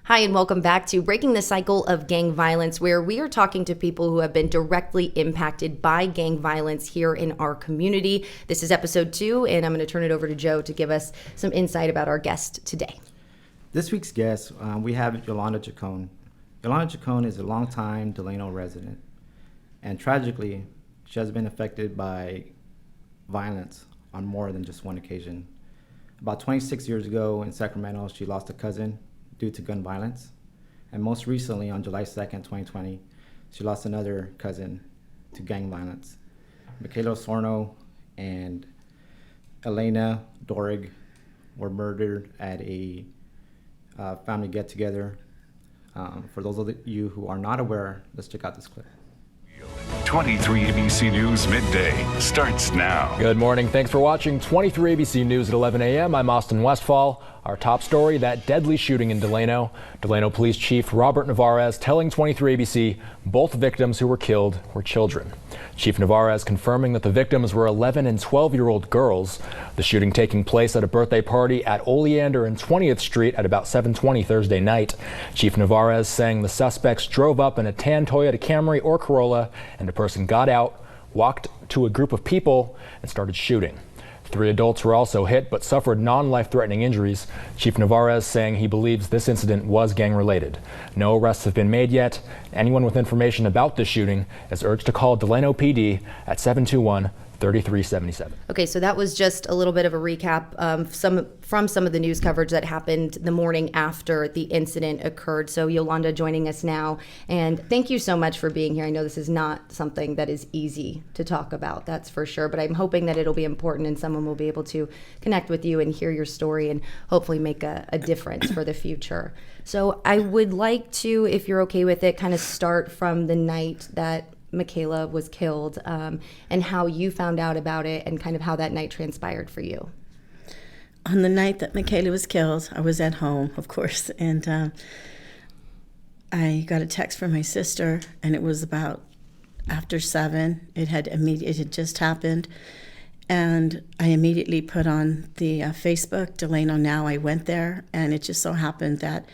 Hi, and welcome back to Breaking the Cycle of Gang Violence, where we are talking to people who have been directly impacted by gang violence here in our community. This is episode 2, and I'm going to turn it over to Joe to give us some insight about our guest today. This week's guest, we have Yolanda Chacon. Yolanda Chacon is a longtime Delano resident, and tragically, she has been affected by violence on more than just one occasion. About 26 years ago in Sacramento, she lost a cousin due to gun violence. And most recently, on July 2nd, 2020, she lost another cousin to gang violence. Makeliah Osorno and Elayna Dorig were murdered at a family get-together. For those of you who are not aware, let's check out this clip. 23 ABC News Midday starts now. Good morning. Thanks for watching 23 ABC News at 11 a.m. I'm Austin Westfall. Our top story, that deadly shooting in Delano. Delano Police Chief Robert Navarez telling 23 ABC both victims who were killed were children. Chief Navarez confirming that the victims were 11 and 12-year-old girls. The shooting taking place at a birthday party at Oleander and 20th Street at about 7:20 Thursday night. Chief Navarez saying the suspects drove up in a tan Toyota Camry or Corolla, and the person got out, walked to a group of people, and started shooting. 3 adults were also hit but suffered non-life-threatening injuries. Chief Navarez saying he believes this incident was gang-related. No arrests have been made yet. Anyone with information about this shooting is urged to call Delano PD at 721-3377. Okay, so that was just a little bit of a recap from some of the news coverage that happened the morning after the incident occurred. So Yolanda joining us now, and thank you so much for being here. I know this is not something that is easy to talk about, that's for sure, but I'm hoping that it'll be important and someone will be able to connect with you and hear your story and hopefully make a difference for the future. So I would like to, if you're okay with it, kind of start from the night that Makeliah was killed, and how you found out about it and kind of how that night transpired for you. On the night that Makeliah was killed, I was at home, of course, and I got a text from my sister, and it was about after 7. It had just happened, and I immediately put on the Facebook, Delano Now. I went there, and it just so happened that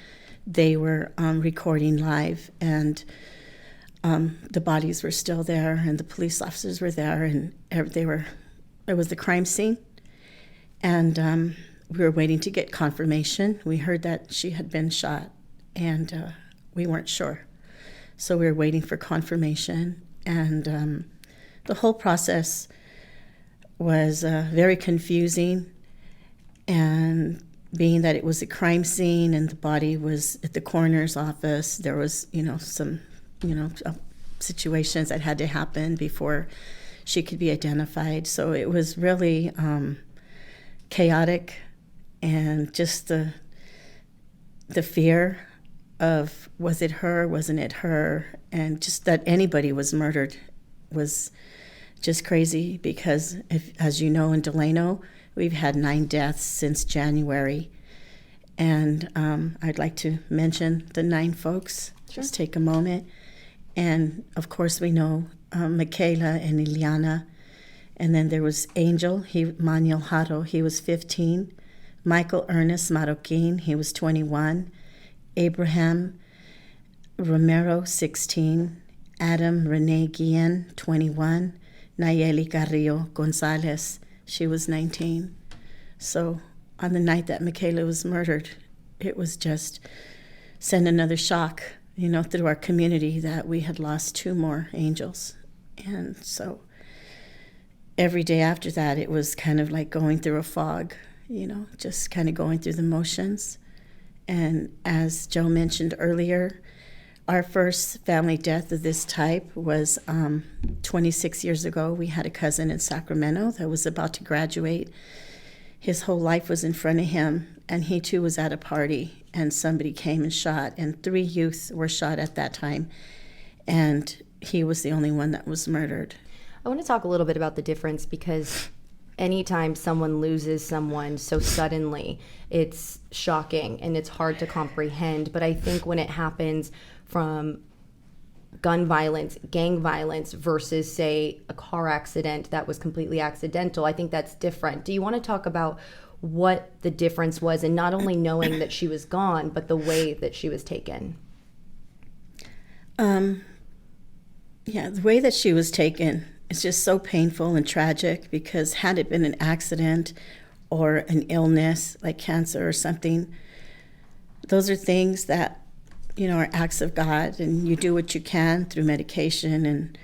they were recording live, and the bodies were still there, and the police officers were there, and it was the crime scene. And we were waiting to get confirmation. We heard that she had been shot, and we weren't sure. So we were waiting for confirmation, and the whole process was very confusing. And being that it was a crime scene and the body was at the coroner's office, there was, some situations that had to happen before she could be identified. So it was really chaotic, and just the fear of, was it her, wasn't it her, and just that anybody was murdered was just crazy, because as you know, in Delano, we've had 9 deaths since January. And I'd like to mention the 9 folks. Sure. Just take a moment. And of course, we know Makeliah and Ileana. And then there was Angel, Manuel Haro, he was 15. Michael Ernest Marroquin, he was 21. Abraham Romero, 16. Adam Rene Guillen, 21. Nayeli Carrillo Gonzalez, she was 19. So on the night that Makeliah was murdered, it was just sent another shock, through our community, that we had lost 2 more angels. And so every day after that, it was kind of like going through a fog, just kind of going through the motions. And as Joe mentioned earlier, our first family death of this type was 26 years ago. We had a cousin in Sacramento that was about to graduate. His whole life was in front of him, and he too was at a party, and somebody came and shot, and 3 youth were shot at that time, and he was the only one that was murdered. I want to talk a little bit about the difference, because anytime someone loses someone so suddenly, it's shocking and it's hard to comprehend. But I think when it happens from gun violence, gang violence versus, say, a car accident that was completely accidental, I think that's different. Do you want to talk about what the difference was in not only knowing that she was gone, but the way that she was taken. Yeah, the way that she was taken is just so painful and tragic, because had it been an accident or an illness like cancer or something, those are things that, are acts of God, and you do what you can through medication,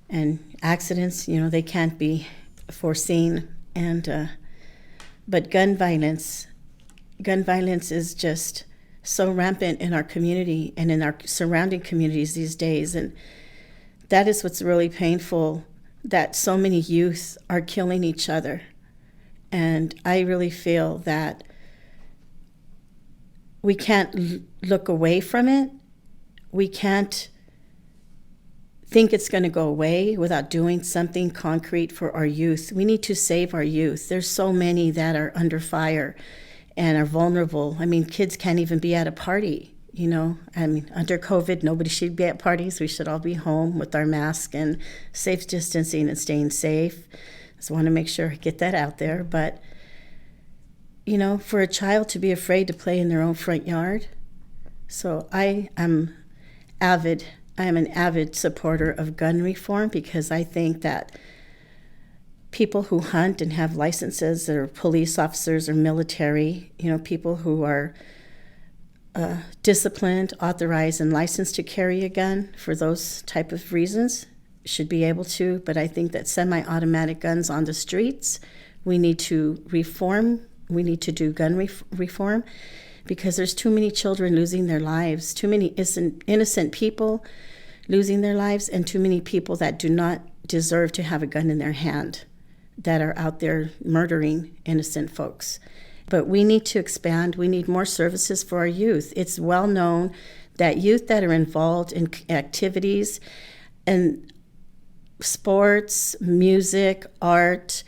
and accidents, they can't be foreseen. And but gun violence is just so rampant in our community and in our surrounding communities these days. And that is what's really painful, that so many youth are killing each other. And I really feel that we can't look away from it. We can't think it's going to go away without doing something concrete for our youth. We need to save our youth. There's so many that are under fire and are vulnerable. I mean, kids can't even be at a party, under COVID, nobody should be at parties. We should all be home with our mask and safe distancing and staying safe. Just want to make sure I get that out there. But, for a child to be afraid to play in their own front yard. So I am an avid supporter of gun reform, because I think that people who hunt and have licenses, that are police officers or military, people who are disciplined, authorized, and licensed to carry a gun for those type of reasons should be able to. But I think that semi-automatic guns on the streets, we need to reform. We need to do gun reform, because there's too many children losing their lives, too many innocent people losing their lives, and too many people that do not deserve to have a gun in their hand that are out there murdering innocent folks. But we need to expand. We need more services for our youth. It's well known that youth that are involved in activities and sports, music, art,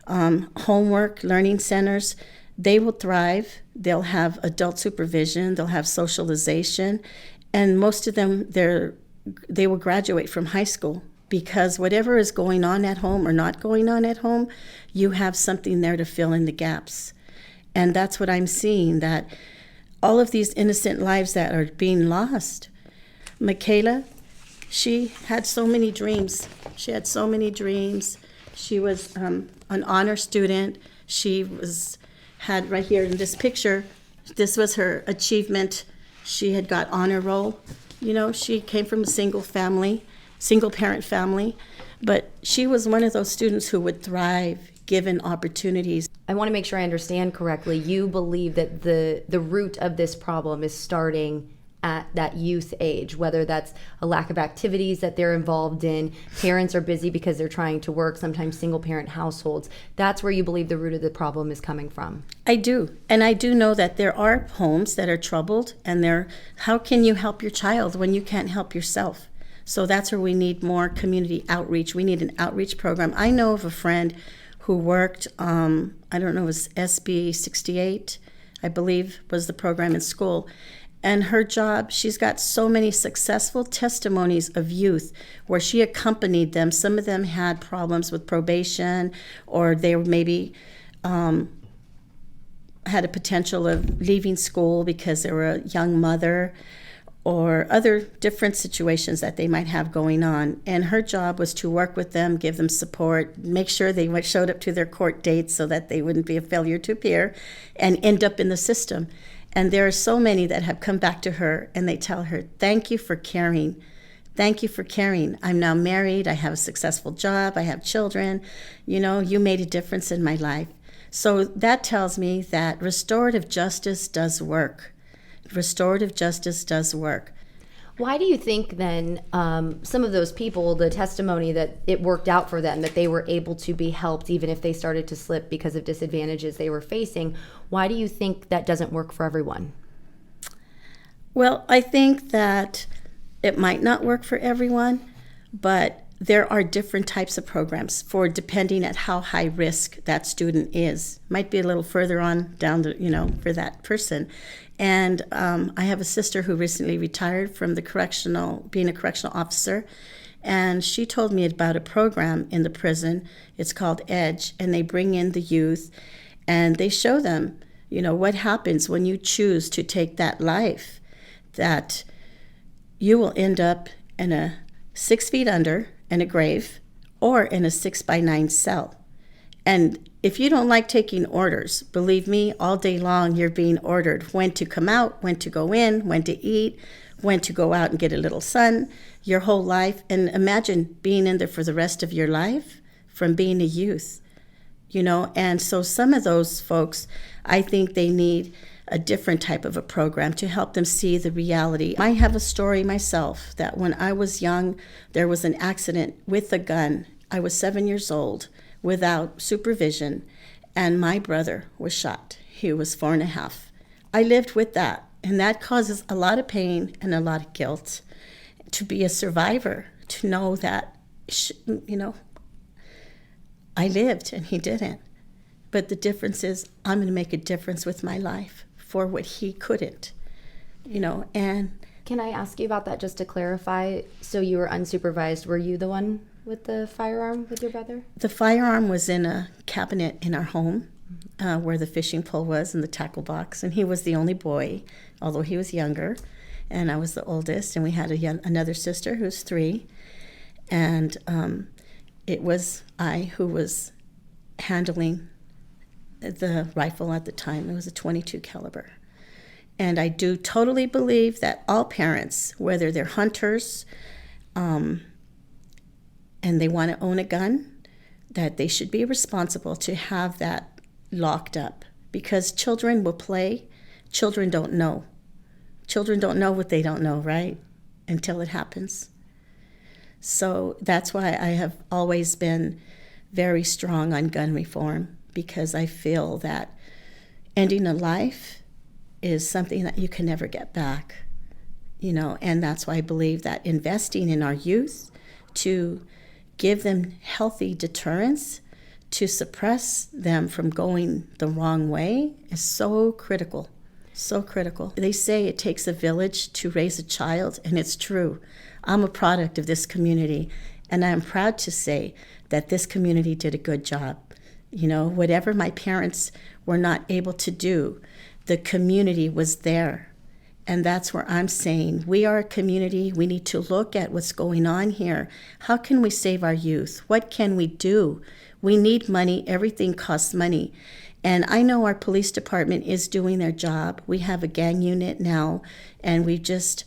homework, learning centers, they will thrive. They'll have adult supervision. They'll have socialization. And most of them, they will graduate from high school, because whatever is going on at home or not going on at home, you have something there to fill in the gaps. And that's what I'm seeing, that all of these innocent lives that are being lost. Makeliah, she had so many dreams. She was an honor student. She had right here in this picture, this was her achievement. She had got honor roll. She came from a single parent family, but she was one of those students who would thrive given opportunities. I want to make sure I understand correctly. You believe that the root of this problem is starting at that youth age, whether that's a lack of activities that they're involved in, parents are busy because they're trying to work, sometimes single parent households. That's where you believe the root of the problem is coming from. I do. And I do know that there are homes that are troubled, and how can you help your child when you can't help yourself? So that's where we need more community outreach. We need an outreach program. I know of a friend who worked, I don't know, it was SB 68, I believe was the program in school. And her job, she's got so many successful testimonies of youth where she accompanied them. Some of them had problems with probation, or they were maybe had a potential of leaving school because they were a young mother, or other different situations that they might have going on. And her job was to work with them, give them support, make sure they showed up to their court dates so that they wouldn't be a failure to appear and end up in the system. And there are so many that have come back to her and they tell her, thank you for caring. Thank you for caring. I'm now married. I have a successful job. I have children. You made a difference in my life. So that tells me that restorative justice does work. Restorative justice does work. Why do you think then some of those people, the testimony that it worked out for them, that they were able to be helped even if they started to slip because of disadvantages they were facing, why do you think that doesn't work for everyone? Well, I think that it might not work for everyone, but there are different types of programs for depending at how high risk that student is. Might be a little further on down for that person. And I have a sister who recently retired from being a correctional officer, and she told me about a program in the prison. It's called EDGE, and they bring in the youth, And they show them, what happens when you choose to take that life, that you will end up in a 6 feet under in a grave or in a 6x9 cell. And if you don't like taking orders, believe me, all day long you're being ordered when to come out, when to go in, when to eat, when to go out and get a little sun, your whole life. And imagine being in there for the rest of your life from being a youth, And so some of those folks, I think they need a different type of a program to help them see the reality. I have a story myself that when I was young, there was an accident with a gun. I was 7 years old without supervision, and my brother was shot. He was 4.5. I lived with that, and that causes a lot of pain and a lot of guilt. To be a survivor, to know that, I lived and he didn't. But the difference is I'm going to make a difference with my life for what he couldn't, and... Can I ask you about that just to clarify? So you were unsupervised. Were you the one with the firearm with your brother? The firearm was in a cabinet in our home where the fishing pole was and the tackle box. And he was the only boy, although he was younger. And I was the oldest. And we had another sister who's 3. And it was I who was handling the rifle at the time. It was a .22 caliber. And I do totally believe that all parents, whether they're hunters and they want to own a gun, that they should be responsible to have that locked up. Because children will play. Children don't know. Children don't know what they don't know, right? Until it happens. So that's why I have always been very strong on gun reform, because I feel that ending a life is something that you can never get back, and that's why I believe that investing in our youth to give them healthy deterrence, to suppress them from going the wrong way is so critical, so critical. They say it takes a village to raise a child, and it's true. I'm a product of this community, and I'm proud to say that this community did a good job. Whatever my parents were not able to do, the community was there. And that's where I'm saying we are a community. We need to look at what's going on here. How can we save our youth? What can we do? We need money. Everything costs money. And I know our police department is doing their job. We have a gang unit now, and we just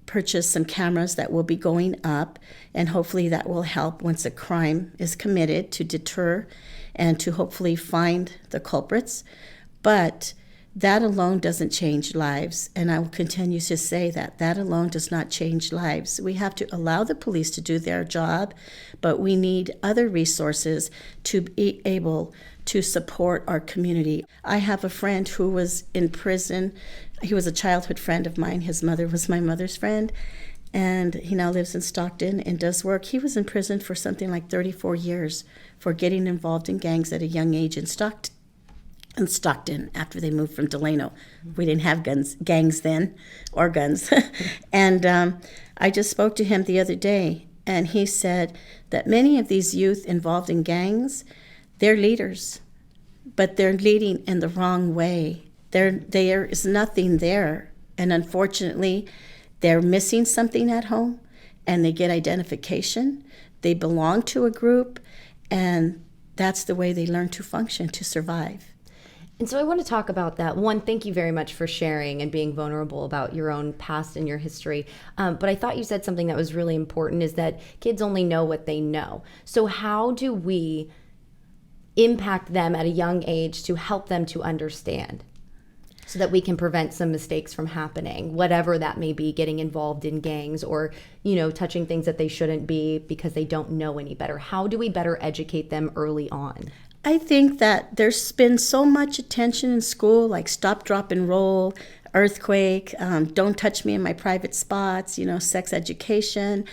purchased some cameras that will be going up, and hopefully that will help once a crime is committed to deter and to hopefully find the culprits. But that alone doesn't change lives, and I will continue to say that alone does not change lives. We have to allow the police to do their job, but we need other resources to be able to support our community. I have a friend who was in prison. He was a childhood friend of mine. His mother was my mother's friend, and he now lives in Stockton and does work. He was in prison for something like 34 years for getting involved in gangs at a young age in Stockton after they moved from Delano. We didn't have gangs then, or guns. And I just spoke to him the other day, and he said that many of these youth involved in gangs, they're leaders, but they're leading in the wrong way. There is nothing there, and unfortunately, they're missing something at home, and they get identification. They belong to a group, and that's the way they learn to function, to survive. And so I want to talk about that. One, thank you very much for sharing and being vulnerable about your own past and your history. But I thought you said something that was really important, is that kids only know what they know. So how do we impact them at a young age to help them to understand, so that we can prevent some mistakes from happening, whatever that may be, getting involved in gangs or, touching things that they shouldn't be because they don't know any better? How do we better educate them early on? I think that there's been so much attention in school, like stop, drop, and roll, earthquake, don't touch me in my private spots, sex education.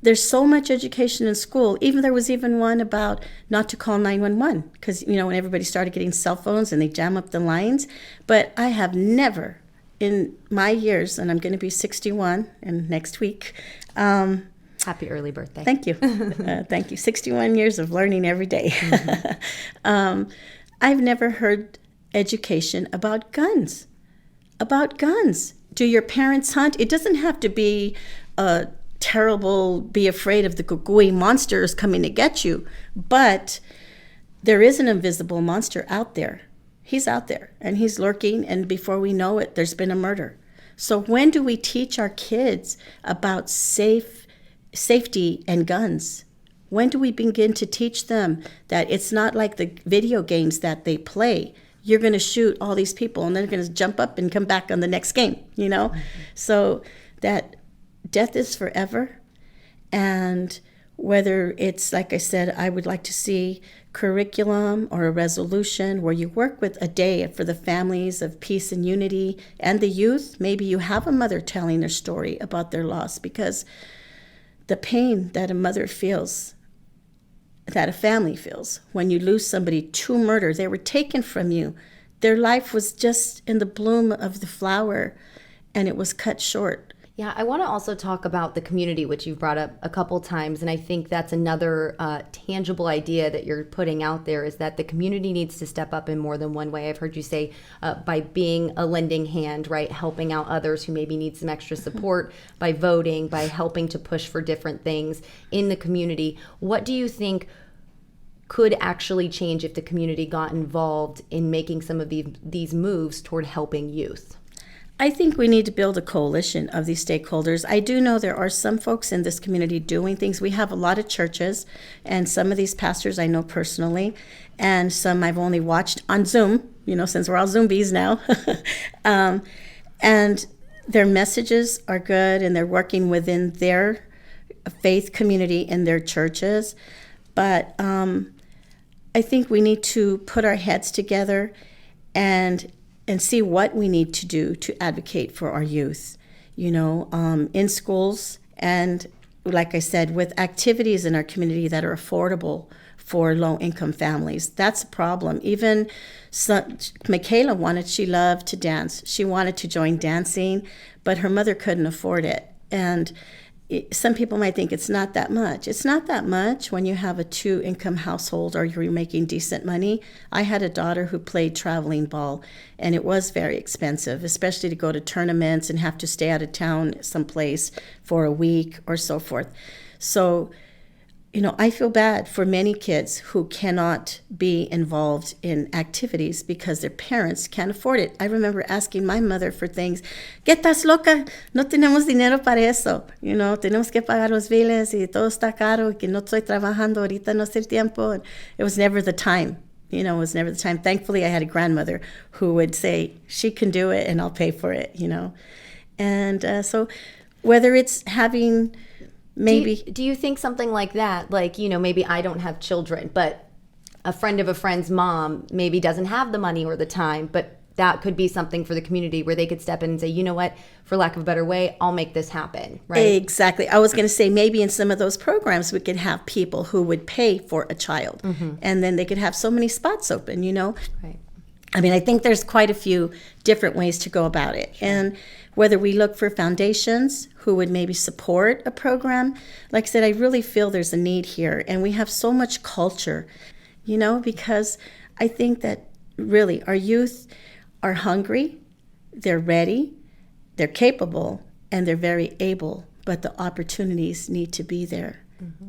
There's so much education in school. There was even one about not to call 911 because, when everybody started getting cell phones and they jam up the lines. But I have never in my years, and I'm going to be 61 in next week. Happy early birthday. Thank you. Thank you. 61 years of learning every day. I've never heard education about guns. About guns. Do your parents hunt? It doesn't have to be a terrible, be afraid of the gooey monsters coming to get you, but there is an invisible monster out there. He's out there, and he's lurking, and before we know it, there's been a murder. So when do we teach our kids about safety and guns? When do we begin to teach them that it's not like the video games that they play? You're going to shoot all these people, and they're going to jump up and come back on the next game, you know? Mm-hmm. So that death is forever, and whether it's, like I said, I would like to see curriculum or a resolution where you work with a day for the families of peace and unity and the youth. Maybe you have a mother telling their story about their loss, because the pain that a mother feels, that a family feels when you lose somebody to murder, they were taken from you. Their life was just in the bloom of the flower, and it was cut short. Yeah, I want to also talk about the community, which you've brought up a couple times, and I think that's another tangible idea that you're putting out there, is that the community needs to step up in more than one way. I've heard you say by being a lending hand, right, helping out others who maybe need some extra support, by voting, by helping to push for different things in the community. What do you think could actually change if the community got involved in making some of these moves toward helping youth? I think we need to build a coalition of these stakeholders. I do know there are some folks in this community doing things. We have a lot of churches, and some of these pastors I know personally, and some I've only watched on Zoom, you know, since we're all Zombies now. And their messages are good, and they're working within their faith community in their churches. But I think we need to put our heads together and see what we need to do to advocate for our youth, you know, in schools, and like I said, with activities in our community that are affordable for low-income families. That's a problem. Even Makeliah she loved to dance. She wanted to join dancing, but her mother couldn't afford it. And some people might think it's not that much. It's not that much when you have a 2-income household or you're making decent money. I had a daughter who played traveling ball, and it was very expensive, especially to go to tournaments and have to stay out of town someplace for a week or so forth. So, you know, I feel bad for many kids who cannot be involved in activities because their parents can't afford it. I remember asking my mother for things. ¿Qué estás loca? No tenemos dinero para eso. You know, tenemos que pagar los biles y todo está caro y que no estoy trabajando ahorita, no es el tiempo. And it was never the time. You know, it was never the time. Thankfully, I had a grandmother who would say, she can do it and I'll pay for it, you know. And so whether it's having... Maybe. Do you think something like that, like, you know, maybe I don't have children, but a friend of a friend's mom maybe doesn't have the money or the time, but that could be something for the community where they could step in and say, you know what, for lack of a better way, I'll make this happen, right? Exactly. I was going to say maybe in some of those programs we could have people who would pay for a child, and then they could have so many spots open, you know? Right. I mean, I think there's quite a few different ways to go about it. And whether we look for foundations who would maybe support a program, like I said, I really feel there's a need here. And we have so much culture, you know, because I think that really our youth are hungry, they're ready, they're capable, and they're very able, but the opportunities need to be there.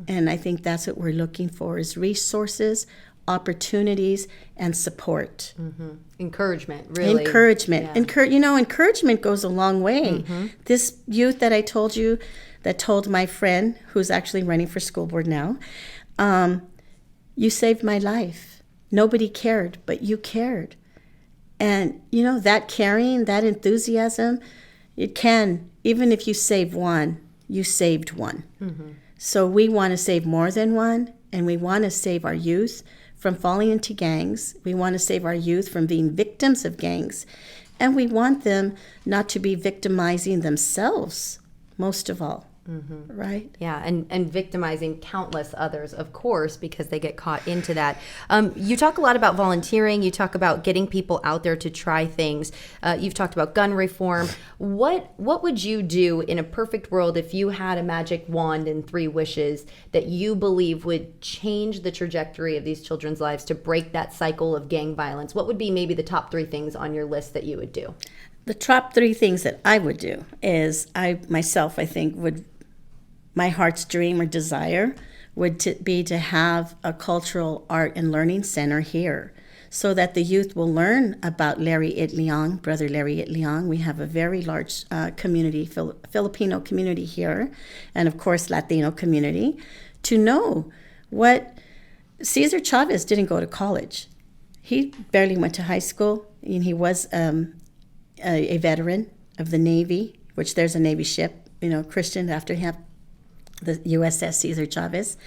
And I think that's what we're looking for, is resources, opportunities, and support. Encouragement, really. Encouragement. Yeah. You know, encouragement goes a long way. This youth that I told you, that told my friend, who's actually running for school board now, you saved my life. Nobody cared, but you cared. And, you know, that caring, that enthusiasm, it can, even if you save one, you saved one. So we want to save more than one, and we want to save our youth from falling into gangs. We want to save our youth from being victims of gangs. And we want them not to be victimizing themselves, most of all. right? Yeah, and victimizing countless others, of course, because they get caught into that. You talk a lot about volunteering. You talk about getting people out there to try things. You've talked about gun reform. What would you do in a perfect world if you had a magic wand and 3 wishes that you believe would change the trajectory of these children's lives to break that cycle of gang violence? What would be maybe the top 3 things on your list that you would do? The top 3 things that I would do is I think would, my heart's dream or desire would be to have a cultural art and learning center here so that the youth will learn about Larry Itliong, Brother Larry Itliong. We have a very large community, Filipino community here, and of course Latino community, to know what Cesar Chavez didn't go to college. He barely went to high school, and he was a veteran of the Navy, which there's a Navy ship, christened after him, the USS Cesar Chavez.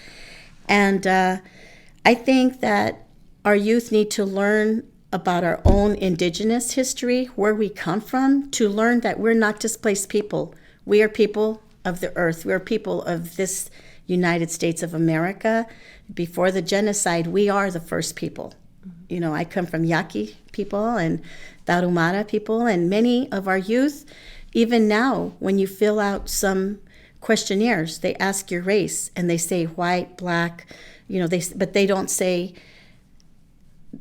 And I think that our youth need to learn about our own indigenous history, where we come from, to learn that we're not displaced people. We are people of the earth. We are people of this United States of America. Before the genocide, we are the first people. I come from Yaqui people and Tarahumara people, and many of our youth, even now, when you fill out some questionnaires, they ask your race and they say white, black, but they don't say,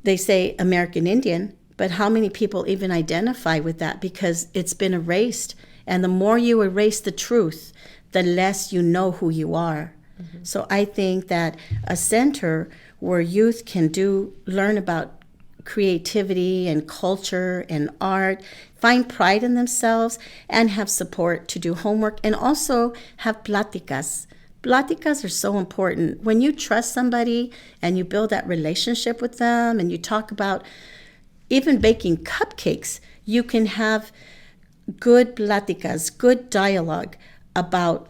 they say American Indian, but how many people even identify with that? Because it's been erased. And the more you erase the truth, the less you know who you are. So I think that a center where youth can learn about creativity and culture and art, find pride in themselves, and have support to do homework, and also have pláticas. Pláticas are so important. When you trust somebody and you build that relationship with them and you talk about even baking cupcakes, you can have good pláticas, good dialogue about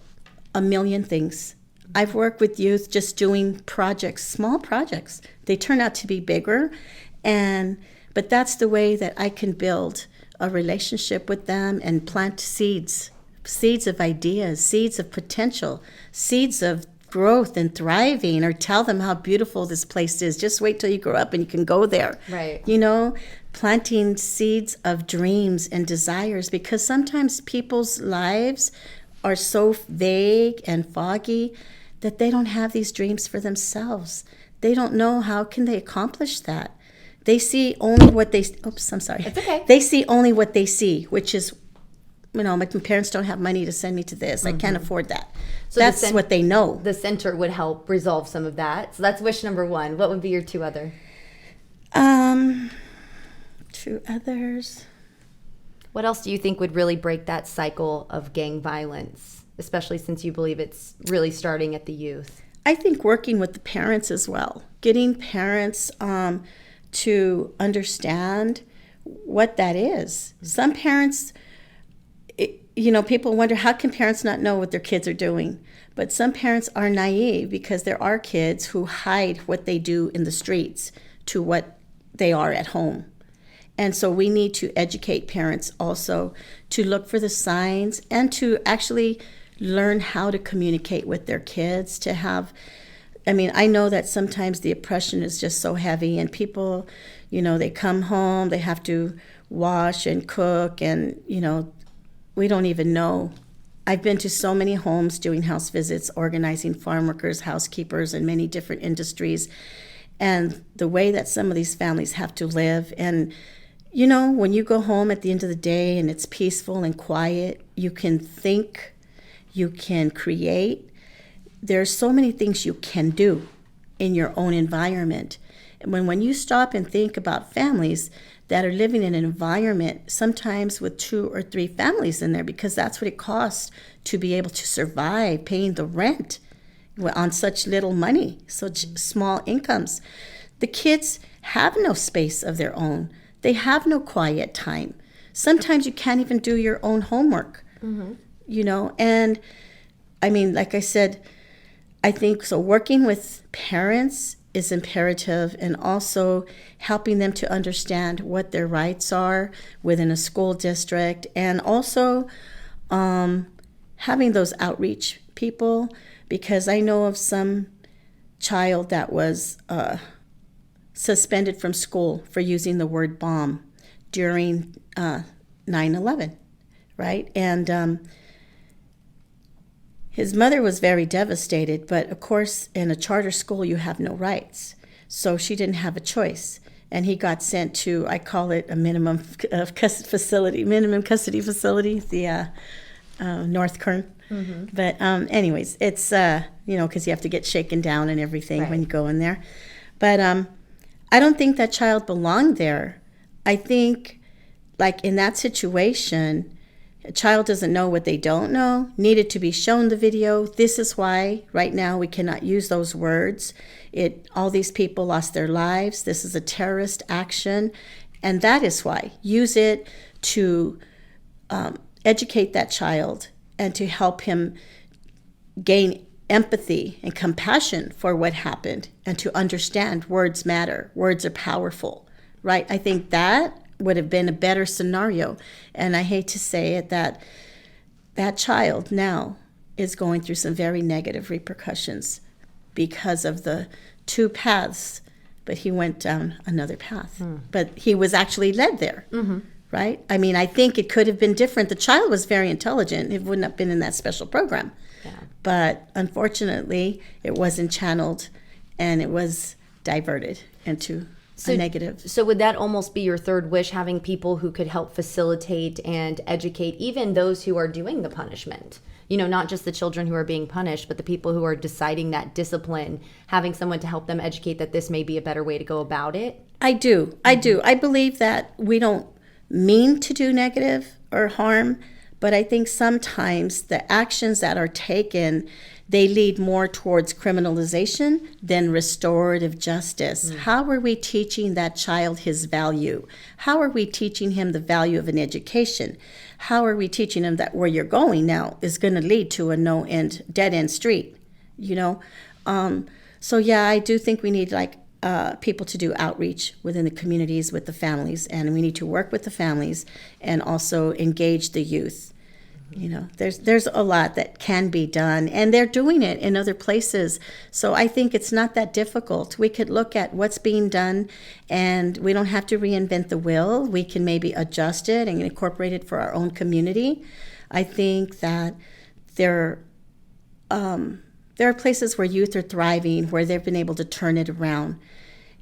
a million things. I've worked with youth just doing projects, small projects. They turn out to be bigger, but that's the way that I can build a relationship with them and plant seeds of ideas, seeds of potential, seeds of growth and thriving, or tell them how beautiful this place is. Just wait till you grow up and you can go there. Right. Planting seeds of dreams and desires, because sometimes people's lives are so vague and foggy that they don't have these dreams for themselves. They don't know how can they accomplish that. They see only what they, I'm sorry. It's okay. They see only what they see, which is, my parents don't have money to send me to this. I can't afford that. So that's what they know. The center would help resolve some of that. So that's wish number 1. What would be your 2 other? 2 others. What else do you think would really break that cycle of gang violence, especially since you believe it's really starting at the youth? I think working with the parents as well, getting parents to understand what that is. Some parents, people wonder, how can parents not know what their kids are doing? But some parents are naive, because there are kids who hide what they do in the streets to what they are at home. And so we need to educate parents also to look for the signs and to actually learn how to communicate with their kids, to have, I know that sometimes the oppression is just so heavy, and people, they come home, they have to wash and cook, and, we don't even know. I've been to so many homes doing house visits, organizing farm workers, housekeepers, and many different industries, and the way that some of these families have to live. And, when you go home at the end of the day and it's peaceful and quiet, you can think, you can create. There's so many things you can do in your own environment. And when you stop and think about families that are living in an environment, sometimes with 2 or 3 families in there, because that's what it costs to be able to survive, paying the rent on such little money, such small incomes. The kids have no space of their own. They have no quiet time. Sometimes you can't even do your own homework, and like I said, I think so working with parents is imperative, and also helping them to understand what their rights are within a school district, and also having those outreach people, because I know of some child that was suspended from school for using the word bomb during 9/11, right? And his mother was very devastated, but of course, in a charter school, you have no rights. So she didn't have a choice. And he got sent to, I call it a minimum custody facility, the North Kern. Mm-hmm. But anyways, it's, because you have to get shaken down and everything when you go in there. But I don't think that child belonged there. I think, like in that situation, a child doesn't know what they don't know, needed to be shown the video. This is why right now we cannot use those words. All these people lost their lives. This is a terrorist action. And that is why. Use it to educate that child and to help him gain empathy and compassion for what happened and to understand words matter. Words are powerful, right? I think that would have been a better scenario. And I hate to say it, that child now is going through some very negative repercussions because of the two paths, but he went down another path. But he was actually led there, right? I mean, I think it could have been different. The child was very intelligent. It wouldn't have been in that special program. Yeah. But unfortunately, it wasn't channeled and it was diverted into a negative. So would that almost be your third wish, having people who could help facilitate and educate even those who are doing the punishment? Not just the children who are being punished, but the people who are deciding that discipline, having someone to help them educate that this may be a better way to go about it? I do. I do. I believe that we don't mean to do negative or harm, but I think sometimes the actions that are taken, they lead more towards criminalization than restorative justice. How are we teaching that child his value? How are we teaching him the value of an education? How are we teaching him that where you're going now is going to lead to a dead-end street, So yeah, I do think we need people to do outreach within the communities with the families, and we need to work with the families and also engage the youth. There's a lot that can be done, and they're doing it in other places. So I think it's not that difficult. We could look at what's being done, and we don't have to reinvent the wheel. We can maybe adjust it and incorporate it for our own community. I think that there are places where youth are thriving, where they've been able to turn it around.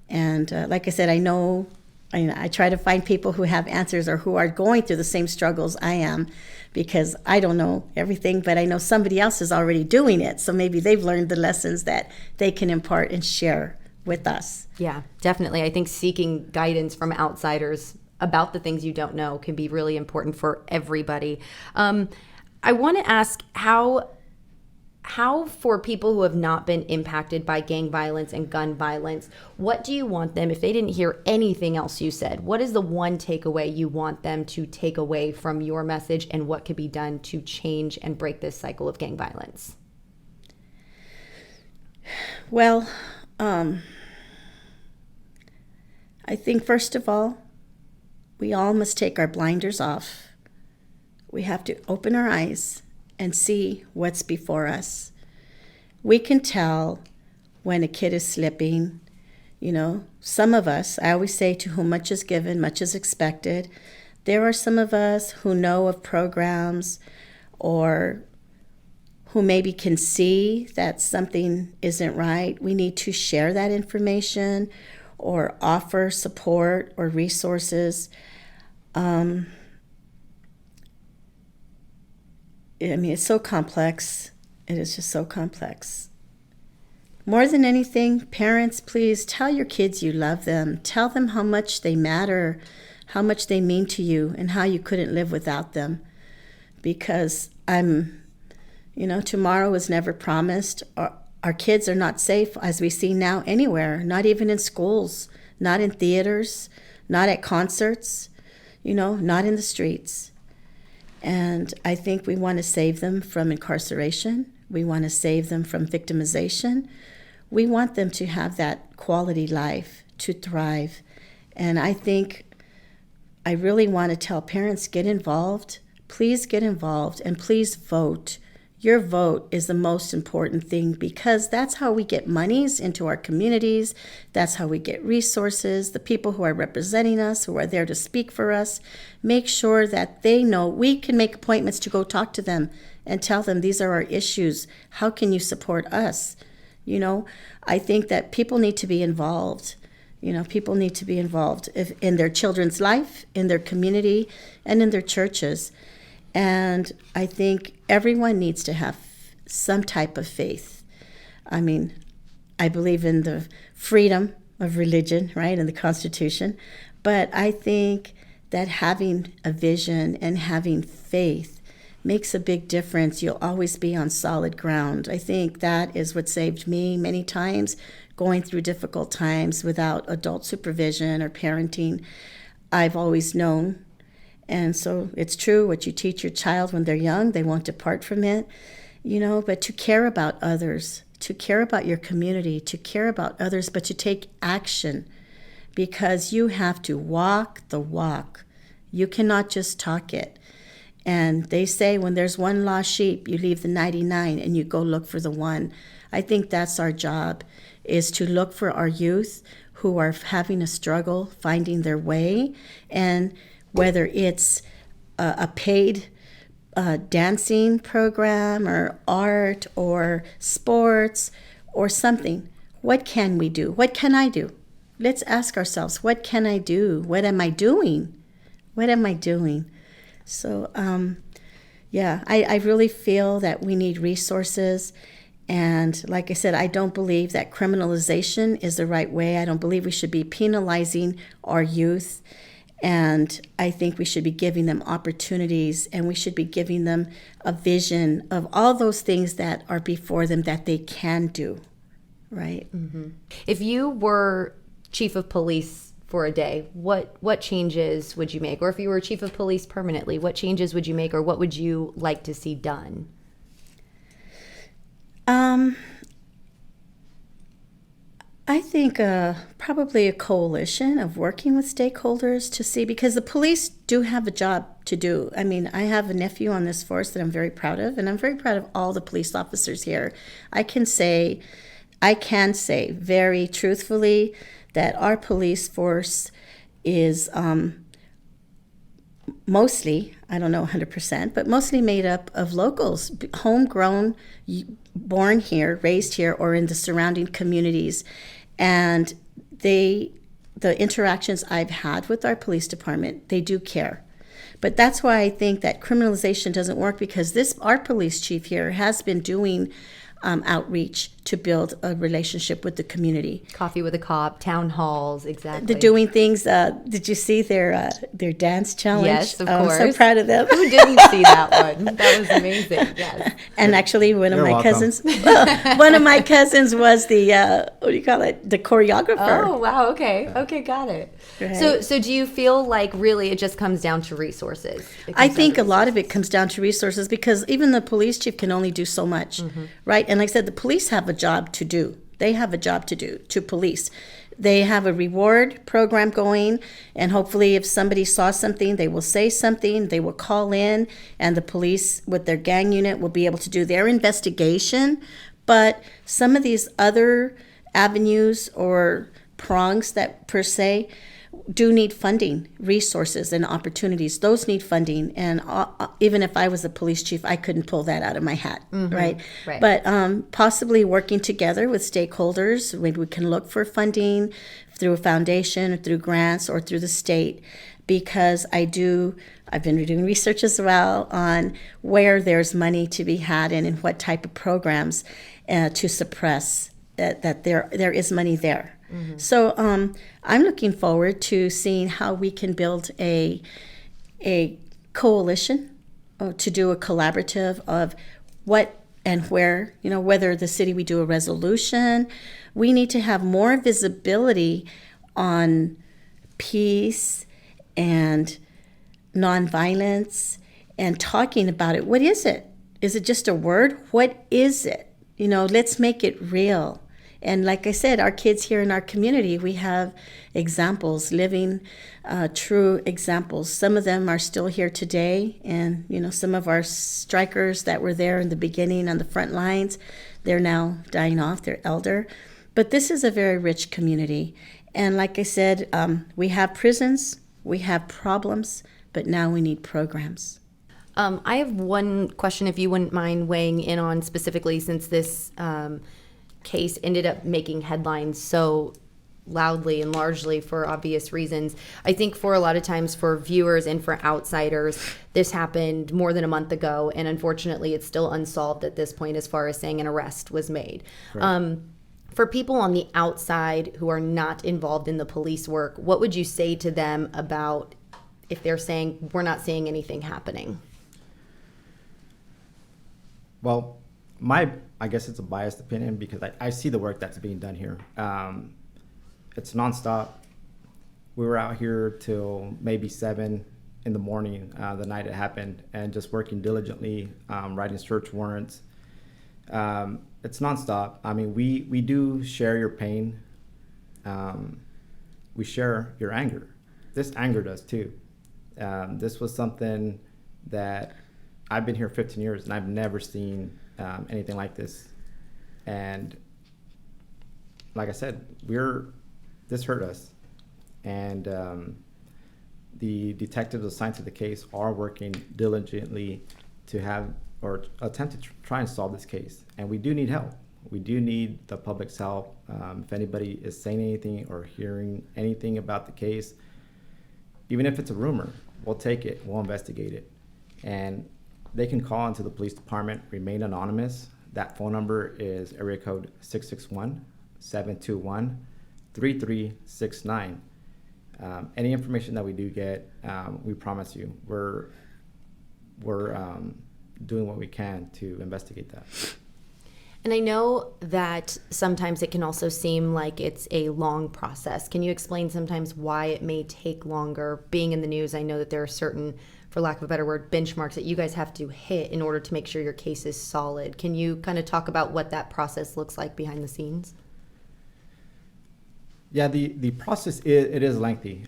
And like I said, I try to find people who have answers or who are going through the same struggles I am, because I don't know everything, but I know somebody else is already doing it. So maybe they've learned the lessons that they can impart and share with us. Yeah, definitely. I think seeking guidance from outsiders about the things you don't know can be really important for everybody. I want to ask how for people who have not been impacted by gang violence and gun violence, what do you want them, if they didn't hear anything else you said, what is the one takeaway you want them to take away from your message, and what could be done to change and break this cycle of gang violence? Well, I think first of all, we all must take our blinders off. We have to open our eyes and see what's before us. We can tell when a kid is slipping. Some of us, I always say, to whom much is given, much is expected. There are some of us who know of programs or who maybe can see that something isn't right. We need to share that information or offer support or resources. It's so complex. It is just so complex. More than anything, parents, please tell your kids you love them. Tell them how much they matter, how much they mean to you, and how you couldn't live without them. Because tomorrow is never promised. Our kids are not safe, as we see now, anywhere, not even in schools, not in theaters, not at concerts, not in the streets. And I think we want to save them from incarceration. We want to save them from victimization. We want them to have that quality life, to thrive. And I think I really want to tell parents, get involved. Please get involved, and please vote. Your vote is the most important thing, because that's how we get monies into our communities. That's how we get resources. The people who are representing us, who are there to speak for us, make sure that they know we can make appointments to go talk to them and tell them these are our issues. How can you support us? I think that people need to be involved. People need to be involved in their children's life, in their community, and in their churches. And I think everyone needs to have some type of faith. I mean, I believe in the freedom of religion, right, in the Constitution. But I think that having a vision and having faith makes a big difference. You'll always be on solid ground. I think that is what saved me many times, going through difficult times without adult supervision or parenting. I've always known. And so it's true, what you teach your child when they're young, they won't depart from it, but to care about others, to care about your community, to care about others, but to take action, because you have to walk the walk. You cannot just talk it. And they say when there's one lost sheep, you leave the 99 and you go look for the one. I think that's our job, is to look for our youth who are having a struggle, finding their way, and whether it's a paid dancing program or art or sports or something. What can we do? What can I do? Let's ask ourselves, what can I do? What am I doing? What am I doing? So, I really feel that we need resources. And like I said, I don't believe that criminalization is the right way. I don't believe we should be penalizing our youth. And I think we should be giving them opportunities, and we should be giving them a vision of all those things that are before them that they can do, right? Mm-hmm. If you were chief of police for a day, what changes would you make? Or if you were chief of police permanently, what changes would you make, or what would you like to see done? I think probably a coalition of working with stakeholders to see, because the police do have a job to do. I mean, I have a nephew on this force that I'm very proud of, and I'm very proud of all the police officers here. I can say very truthfully that our police force is mostly, I don't know 100%, but mostly made up of locals, homegrown, born here, raised here, or in the surrounding communities. And the interactions I've had with our police department, they do care. But that's why I think that criminalization doesn't work, because our police chief here has been doing outreach to build a relationship with the community. Coffee with a cop, town halls, exactly. They're doing things. Did you see their dance challenge? Yes, of course. I'm so proud of them. Who didn't see that one? That was amazing. Yes. And actually, one of my cousins was the the choreographer. Oh wow. Okay. Okay. Got it. Right. So do you feel like really it just comes down to resources? I think a lot of it comes down to resources, because even the police chief can only do so much, right? And like I said, the police have a job to do. They have a job to do, to police. They have a reward program going, and hopefully if somebody saw something, they will say something, they will call in, and the police with their gang unit will be able to do their investigation. But some of these other avenues or prongs that per se do need funding, resources, and opportunities. Those need funding, and even if I was a police chief, I couldn't pull that out of my hat, right? But possibly working together with stakeholders, maybe we can look for funding through a foundation or through grants or through the state, because I've been doing research as well on where there's money to be had and what type of programs to suppress that there is money there. So I'm looking forward to seeing how we can build a coalition to do a collaborative of what and where, whether the city we do a resolution. We need to have more visibility on peace and nonviolence and talking about it. What is it? Is it just a word? What is it? Let's make it real. And like I said, our kids here in our community, we have examples, living, true examples. Some of them are still here today. And, some of our strikers that were there in the beginning on the front lines, they're now dying off, they're elder. But this is a very rich community. And like I said, we have prisons, we have problems, but now we need programs. I have one question, if you wouldn't mind weighing in on specifically, since this case ended up making headlines so loudly and largely for obvious reasons. I think for a lot of times for viewers and for outsiders, this happened more than a month ago, and unfortunately it's still unsolved at this point as far as saying an arrest was made. Right. For people on the outside who are not involved in the police work, what would you say to them about if they're saying we're not seeing anything happening? Well, I guess it's a biased opinion because I see the work that's being done here. It's nonstop. We were out here till maybe 7 in the morning the night it happened, and just working diligently, writing search warrants. It's nonstop. I mean, we do share your pain. We share your anger. This angered us too. This was something that I've been here 15 years and I've never seen anything like this. And like I said, this hurt us. And the detectives assigned to the case are working diligently to have or attempt to try and solve this case. And we do need help. We do need the public's help. If anybody is saying anything or hearing anything about the case, even if it's a rumor, we'll take it, we'll investigate it. And they can call into the police department, remain anonymous. That phone number is area code 661-721-3369. Any information that we do get, we promise you, we're doing what we can to investigate that. And I know that sometimes it can also seem like it's a long process. Can you explain sometimes why it may take longer? Being in the news, I know that there are certain, for lack of a better word, benchmarks that you guys have to hit in order to make sure your case is solid. Can you kind of talk about what that process looks like behind the scenes? Yeah, the process is lengthy.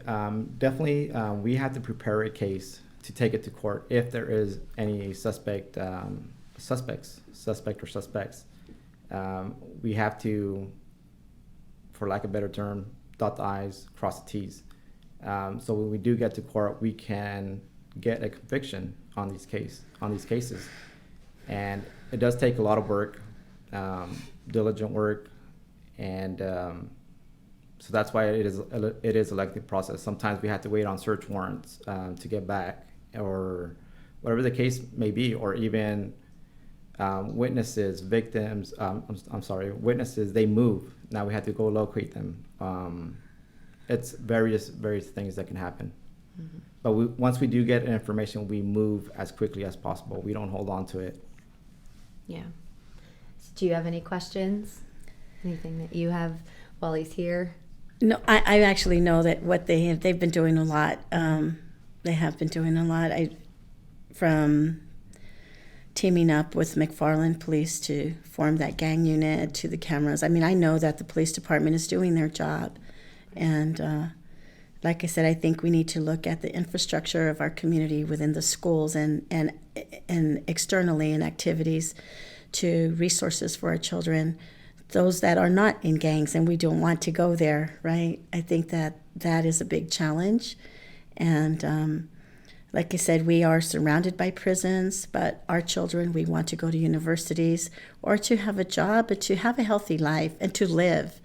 Definitely, we have to prepare a case to take it to court if there is any suspect or suspects. We have to, for lack of a better term, dot the I's, cross the T's. So when we do get to court, we can get a conviction on these cases. And it does take a lot of work, diligent work, and so that's why it is a lengthy process. Sometimes we have to wait on search warrants to get back, or whatever the case may be, or even witnesses, victims. Witnesses. They move. Now we have to go locate them. It's various things that can happen. Mm-hmm. But once we do get information, we move as quickly as possible. We don't hold on to it. Yeah. So do you have any questions? Anything that you have while he's here? No, I actually know that what they've been doing a lot. They have been doing a lot. From teaming up with McFarland Police to form that gang unit, to the cameras. I mean, I know that the police department is doing their job. And like I said, I think we need to look at the infrastructure of our community within the schools and externally in activities to resources for our children, those that are not in gangs, and we don't want to go there, right? I think that is a big challenge. And like I said, we are surrounded by prisons, but our children, we want to go to universities or to have a job, but to have a healthy life and to live,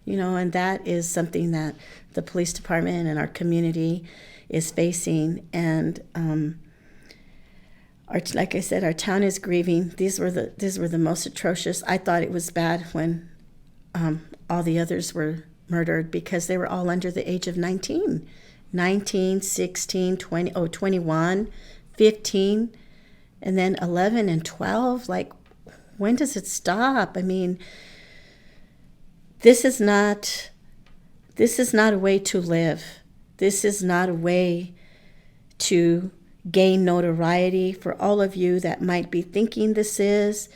and that is something that the police department and our community is facing. And like I said, our town is grieving. These were the most atrocious. I thought it was bad when all the others were murdered because they were all under the age of 19, 16, 20, 21, 15, and then 11 and 12. Like, when does it stop? I mean, this is not a way to live. This is not a way to gain notoriety. For all of you that might be thinking this is,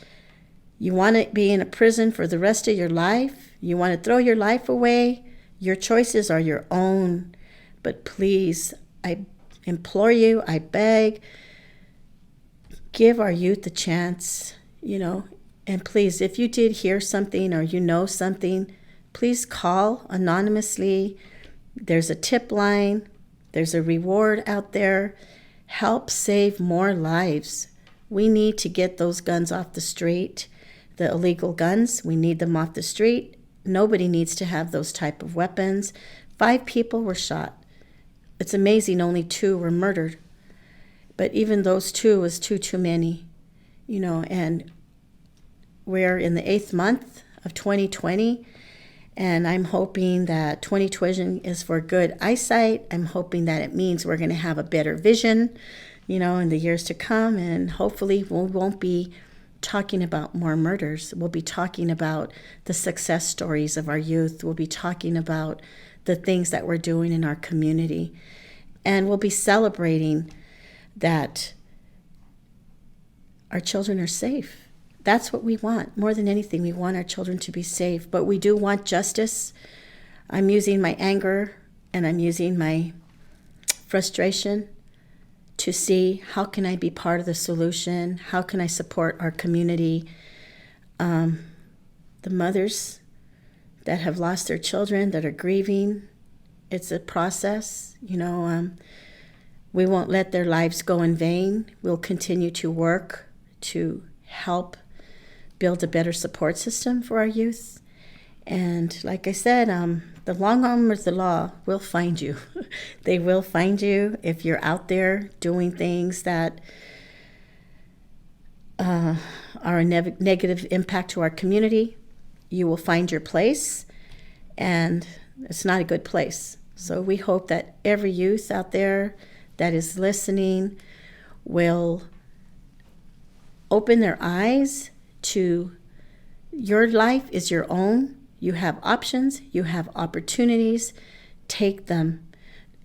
You want to be in a prison for the rest of your life? You want to throw your life away? Your choices are your own. But please, I implore you, I beg, give our youth a chance, And please, if you did hear something or you know something, please call anonymously. There's a tip line. There's a reward out there. Help save more lives. We need to get those guns off the street. The illegal guns, we need them off the street. Nobody needs to have those type of weapons. 5 people were shot. It's amazing only 2 were murdered. But even those 2 was too many, and we're in the 8th month of 2020, and I'm hoping that 2020 is for good eyesight. I'm hoping that it means we're going to have a better vision, in the years to come, and hopefully we won't be talking about more murders. We'll be talking about the success stories of our youth. We'll be talking about the things that we're doing in our community, and we'll be celebrating that our children are safe. That's what we want. More than anything, we want our children to be safe, but we do want justice. I'm using my anger and I'm using my frustration to see how can I be part of the solution? How can I support our community? The mothers that have lost their children, that are grieving, it's a process. We won't let their lives go in vain. We'll continue to work to help build a better support system for our youth. And like I said, the long arm of the law will find you. They will find you if you're out there doing things that are a negative impact to our community. You will find your place, and it's not a good place. So we hope that every youth out there that is listening will open their eyes to your life is your own. You have options, you have opportunities, take them.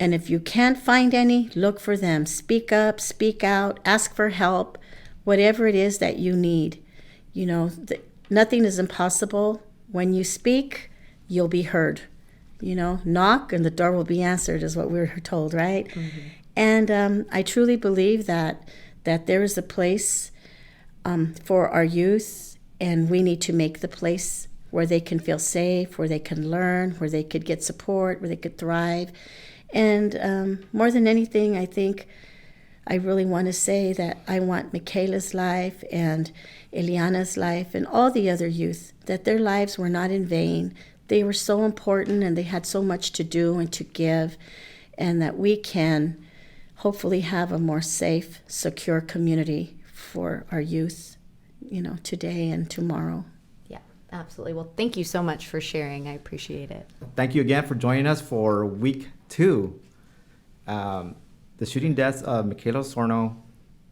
And if you can't find any, look for them. Speak up, speak out, ask for help, whatever it is that you need. Nothing is impossible. When you speak, you'll be heard. Knock and the door will be answered is what we're told, right? Mm-hmm. And I truly believe that there is a place for our youth, and we need to make the place where they can feel safe, where they can learn, where they could get support, where they could thrive. And more than anything, I think I really want to say that I want Makelah's life and Elayna's life and all the other youth, that their lives were not in vain. They were so important and they had so much to do and to give, and that we can hopefully have a more safe, secure community for our youth, today and tomorrow. Yeah, absolutely. Well, thank you so much for sharing. I appreciate it. Thank you again for joining us for week 2. The shooting deaths of Makeliah Osorno,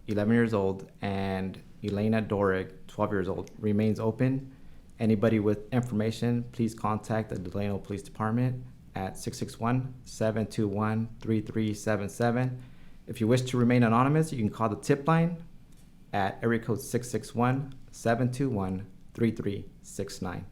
11 years old, and Elayna Dorig, 12 years old, remains open. Anybody with information, please contact the Delano Police Department at 661-721-3377. If you wish to remain anonymous, you can call the tip line at area code 661-721-3369.